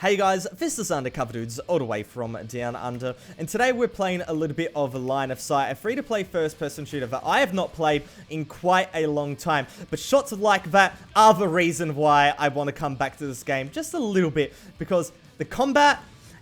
Hey guys, this is Undercover Dudes, all the way from Down Under, and today we're playing a little bit of Line of Sight, a free-to-play first-person shooter that I have not played in quite a long time, but shots like that are the reason why I want to come back to this game just a little bit, because the combat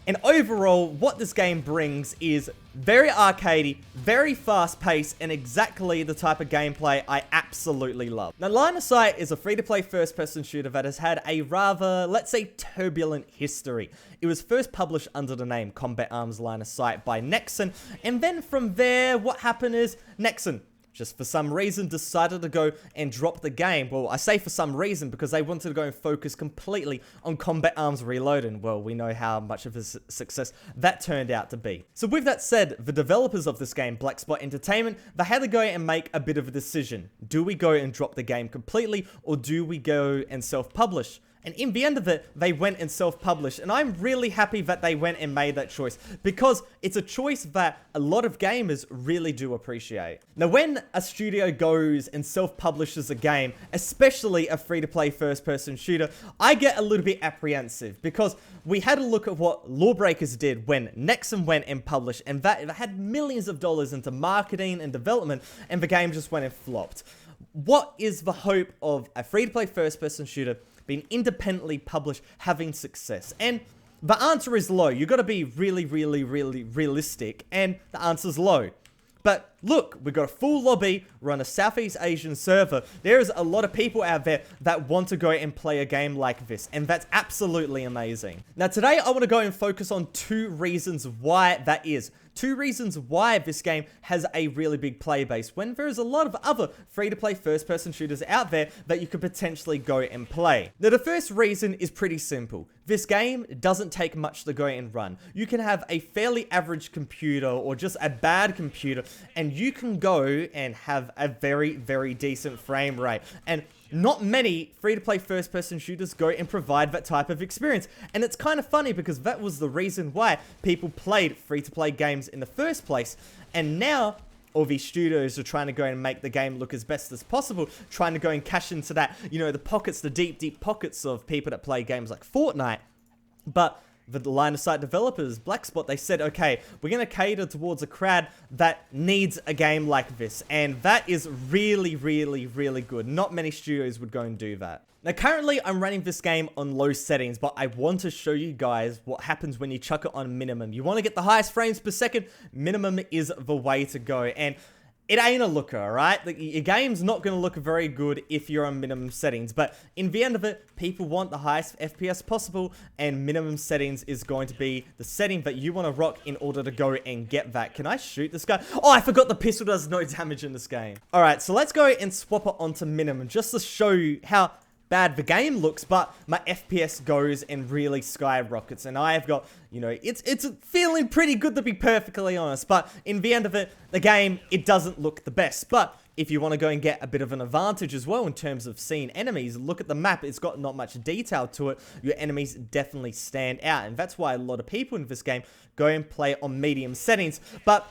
and overall what this game brings is very arcadey, very fast-paced, and exactly the type of gameplay I absolutely love. Now, Line of Sight is a free-to-play first-person shooter that has had a rather, let's say, turbulent history. It was first published under the name Combat Arms Line of Sight by Nexon, and then from there, what happened is Nexon just for some reason decided to go and drop the game. Well, I say for some reason because they wanted to go and focus completely on Combat Arms Reloaded. Well, we know how much of a success that turned out to be. So with that said, the developers of this game, Black Spot Entertainment, they had to go and make a bit of a decision. Do we go and drop the game completely, or do we go and self-publish? And in the end of it, they went and self-published. And I'm really happy that they went and made that choice, because it's a choice that a lot of gamers really do appreciate. Now, when a studio goes and self-publishes a game, especially a free-to-play first-person shooter, I get a little bit apprehensive, because we had a look at what Lawbreakers did when Nexon went and published, and that had millions of dollars into marketing and development, and the game just went and flopped. What is the hope of a free-to-play first-person shooter being independently published, having success? And the answer is low. You got to be really realistic, and the answer's low. But look, we've got a full lobby, we're on a Southeast Asian server. There's a lot of people out there that want to go and play a game like this, and that's absolutely amazing. Now today, I want to go and focus on two reasons why that is. Two reasons why this game has a really big player base, when there's a lot of other free-to-play first-person shooters out there that you could potentially go and play. Now, the first reason is pretty simple. This game doesn't take much to go and run. You can have a fairly average computer or just a bad computer, and you can go and have a very decent frame rate. And not many free-to-play first-person shooters go and provide that type of experience. And it's kind of funny, because that was the reason why people played free-to-play games in the first place. And now all these studios are trying to go and make the game look as best as possible, trying to go and cash into that, you know, the pockets, the deep pockets of people that play games like Fortnite. But the Line of Sight developers, Black Spot, they said, okay, we're going to cater towards a crowd that needs a game like this. And that is really good. Not many studios would go and do that. Now, currently, I'm running this game on low settings, but I want to show you guys what happens when you chuck it on minimum. You want to get the highest frames per second, minimum is the way to go. And it ain't a looker, alright? Your game's not going to look very good if you're on minimum settings, but in the end of it, people want the highest FPS possible, and minimum settings is going to be the setting that you want to rock in order to go and get that. Can I shoot this guy? Oh, I forgot the pistol does no damage in this game. Alright, so let's go and swap it onto minimum, just to show you how bad the game looks, but my FPS goes and really skyrockets, and I have got, you know, it's feeling pretty good, to be perfectly honest, but in the end of it, the game, it doesn't look the best. But if you want to go and get a bit of an advantage as well in terms of seeing enemies, look at the map, it's got not much detail to it, your enemies definitely stand out, and that's why a lot of people in this game go and play on medium settings. But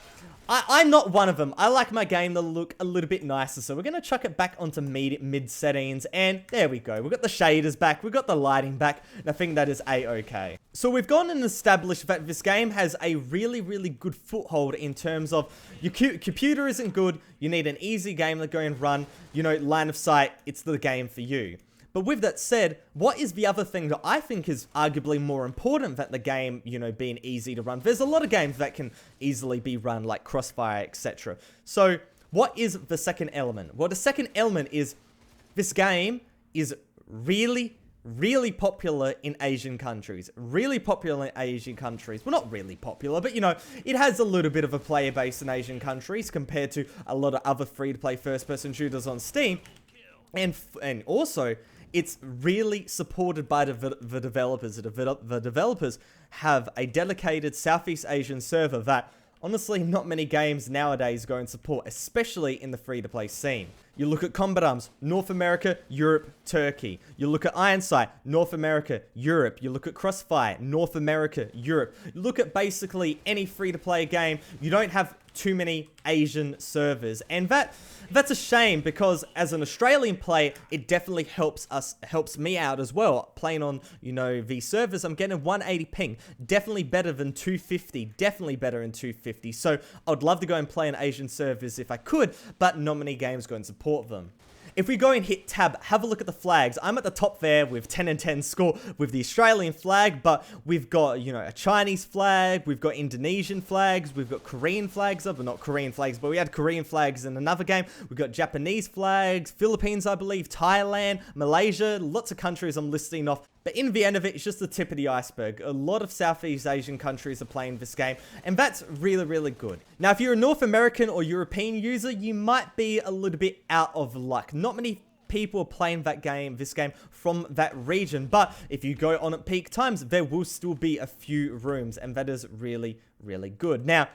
I'm not one of them. I like my game to look a little bit nicer, so we're going to chuck it back onto mid settings, and there we go. We've got the shaders back, we've got the lighting back, and I think that is a-okay. So we've gone and established that this game has a really good foothold in terms of your computer isn't good, you need an easy game to go and run, you know, Line of Sight, it's the game for you. But with that said, what is the other thing that I think is arguably more important than the game, you know, being easy to run? There's a lot of games that can easily be run, like Crossfire, etc. So, what is the second element? Well, the second element is this game is really popular in Asian countries. Really popular in Asian countries. Well, not really popular, but, you know, it has a little bit of a player base in Asian countries compared to a lot of other free-to-play first-person shooters on Steam. And also, it's really supported by the developers. The developers have a dedicated Southeast Asian server that, honestly, not many games nowadays go and support, especially in the free-to-play scene. You look at Combat Arms, North America, Europe, Turkey. You look at Iron Sight, North America, Europe. You look at Crossfire, North America, Europe. You look at basically any free-to-play game, you don't have too many Asian servers. And that's a shame, because as an Australian player, it definitely helps me out as well. Playing on, you know, these servers, I'm getting 180 ping. Definitely better than 250. Definitely better than 250. So I'd love to go and play on Asian servers if I could, but not many games go and support them. If we go and hit tab, have a look at the flags. I'm at the top there with 10 and 10 score with the Australian flag, but we've got, you know, a Chinese flag, we've got Indonesian flags, we've got Korean flags, but not Korean flags, but we had Korean flags in another game. We've got Japanese flags, Philippines, I believe, Thailand, Malaysia, lots of countries I'm listing off. But in the end of it, it's just the tip of the iceberg. A lot of Southeast Asian countries are playing this game, and that's really, really good. Now, if you're a North American or European user, you might be a little bit out of luck. Not many people are playing this game from that region, but if you go on at peak times, there will still be a few rooms, and that is really, really good. Now,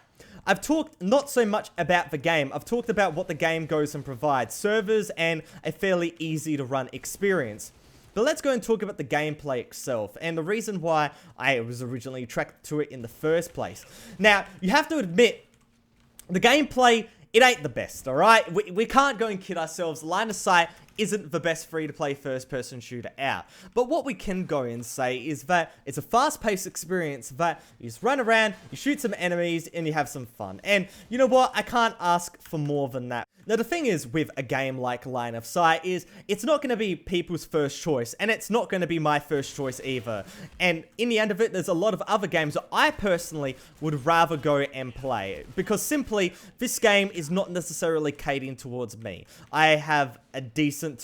I've talked not so much about the game. I've talked about what the game goes and provides, servers and a fairly easy to run experience. But let's go and talk about the gameplay itself, and the reason why I was originally attracted to it in the first place. Now, you have to admit, the gameplay, it ain't the best, alright? We can't go and kid ourselves. Line of Sight isn't the best free-to-play first-person shooter out. But what we can go and say is that it's a fast-paced experience that you just run around, you shoot some enemies, and you have some fun. And you know what? I can't ask for more than that. Now, the thing is with a game like Line of Sight is it's not going to be people's first choice, and it's not going to be my first choice either. And in the end of it, there's a lot of other games that I personally would rather go and play, because simply, this game is not necessarily catering towards me. I have a decent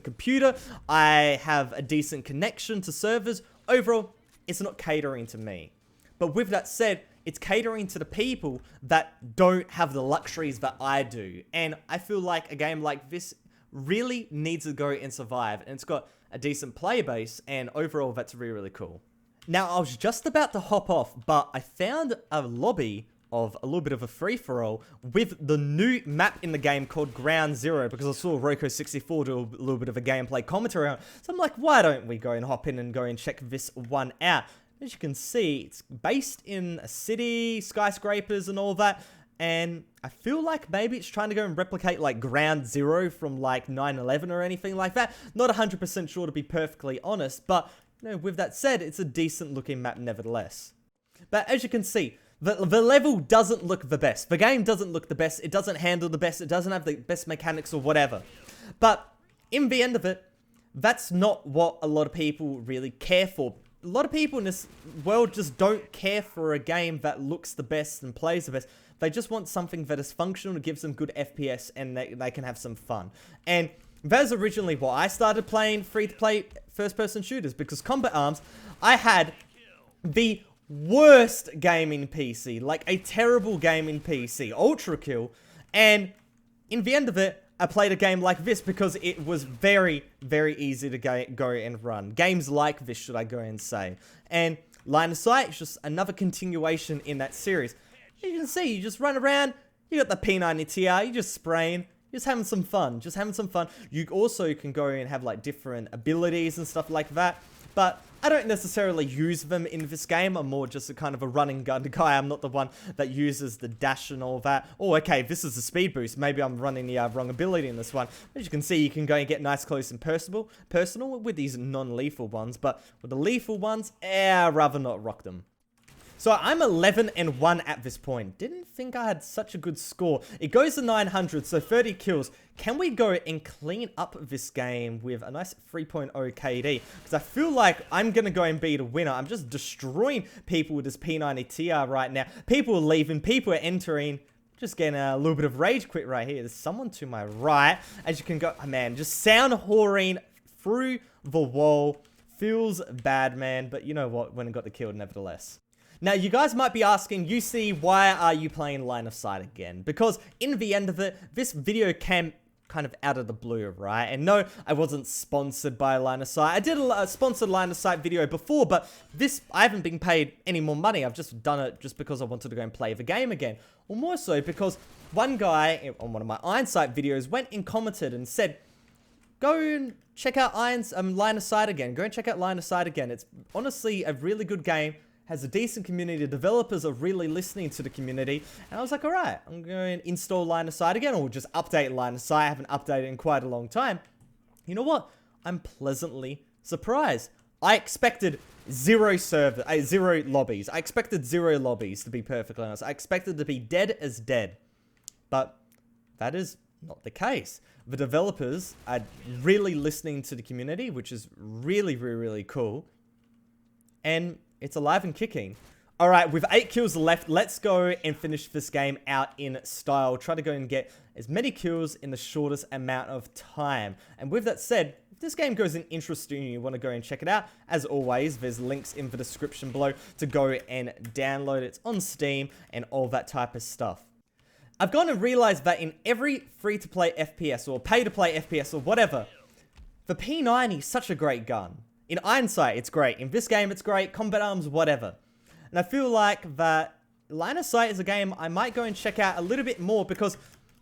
computer, I have a decent connection to servers. Overall, it's not catering to me. But with that said, it's catering to the people that don't have the luxuries that I do. And I feel like a game like this really needs to go and survive. And it's got a decent player base, and overall, that's really, really cool. Now, I was just about to hop off, but I found a lobby of a little bit of a free-for-all with the new map in the game called Ground Zero, because I saw Roko64 do a little bit of a gameplay commentary on it. So I'm like, why don't we go and hop in and go and check this one out? As you can see, it's based in a city, skyscrapers and all that, and I feel like maybe it's trying to go and replicate like Ground Zero from like 9/11 or anything like that. Not 100% sure, to be perfectly honest, but you know, with that said, it's a decent looking map nevertheless. But as you can see, the level doesn't look the best. The game doesn't look the best. It doesn't handle the best. It doesn't have the best mechanics or whatever. But in the end of it, that's not what a lot of people really care for. A lot of people in this world just don't care for a game that looks the best and plays the best. They just want something that is functional, gives them good FPS, and they can have some fun. And that is originally why I started playing free-to-play first-person shooters, because Combat Arms, I had the worst gaming PC, like a terrible gaming PC, Ultra Kill, and in the end of it, I played a game like this because it was very, very easy to go and run. Games like this, should I go and say. And Line of Sight is just another continuation in that series. You can see, you just run around, you got the P90 Ti, you just spraying, just having some fun, You also can go and have like different abilities and stuff like that, but I don't necessarily use them in this game. I'm more just a kind of a running gun guy. I'm not the one that uses the dash and all that. Oh, okay, this is a speed boost. Maybe I'm running the wrong ability in this one. As you can see, you can go and get nice, close, and personal with these non-lethal ones. But with the lethal ones, I'd rather not rock them. So I'm 11-1 at this point. Didn't think I had such a good score. It goes to 900, so 30 kills. Can we go and clean up this game with a nice 3.0 KD? Because I feel like I'm going to go and be the winner. I'm just destroying people with this P90 Ti right now. People are leaving. People are entering. Just getting a little bit of rage quit right here. There's someone to my right. As you can go, oh man, just sound whoring through the wall. Feels bad, man. But you know what? When I got the kill, nevertheless. Now, you guys might be asking, UC, why are you playing Line of Sight again? Because in the end of it, this video came kind of out of the blue, right? And no, I wasn't sponsored by Line of Sight. I did a sponsored Line of Sight video before, but this, I haven't been paid any more money. I've just done it just because I wanted to go and play the game again. Or more so because one guy on one of my Iron Sight videos went and commented and said, go and check out Line of Sight again. Go and check out Line of Sight again. It's honestly a really good game. has a decent community. Developers are really listening to the community. And I was like, all right, I'm going to install Line of Sight again, or just update Line of Sight. I haven't updated in quite a long time. You know what? I'm pleasantly surprised. I expected zero lobbies. I expected 0 lobbies, to be perfectly honest. I expected to be dead as dead. But that is not the case. The developers are really listening to the community, which is really, really, really cool. And it's alive and kicking. All right, with 8 kills left, let's go and finish this game out in style. Try to go and get as many kills in the shortest amount of time. And with that said, if this game goes in interesting and you want to go and check it out, as always, there's links in the description below to go and download it. It's on Steam and all that type of stuff. I've gone and realized that in every free-to-play FPS or pay-to-play FPS or whatever, the P90 is such a great gun. In Iron Sight, it's great. In this game, it's great. Combat Arms, whatever. And I feel like that Line of Sight is a game I might go and check out a little bit more because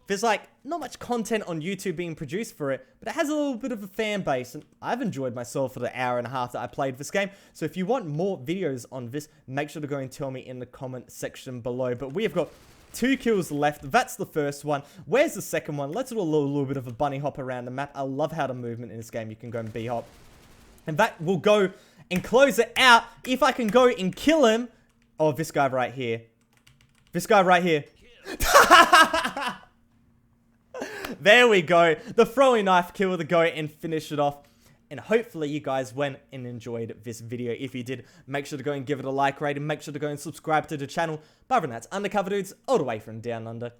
there's like not much content on YouTube being produced for it, but it has a little bit of a fan base, and I've enjoyed myself for the hour and a half that I played this game. So if you want more videos on this, make sure to go and tell me in the comment section below. But we have got 2 kills left. That's the first one. Where's the second one? Let's do a little bit of a bunny hop around the map. I love how the movement in this game, you can go and B-hop. And that will go and close it out. If I can go and kill him. Oh, this guy right here. This guy right here. There we go. The throwing knife kill to go and finish it off. And hopefully you guys went and enjoyed this video. If you did, make sure to go and give it a like rate. And make sure to go and subscribe to the channel. But other than that, it's Undercover Dudes all the way from Down Under.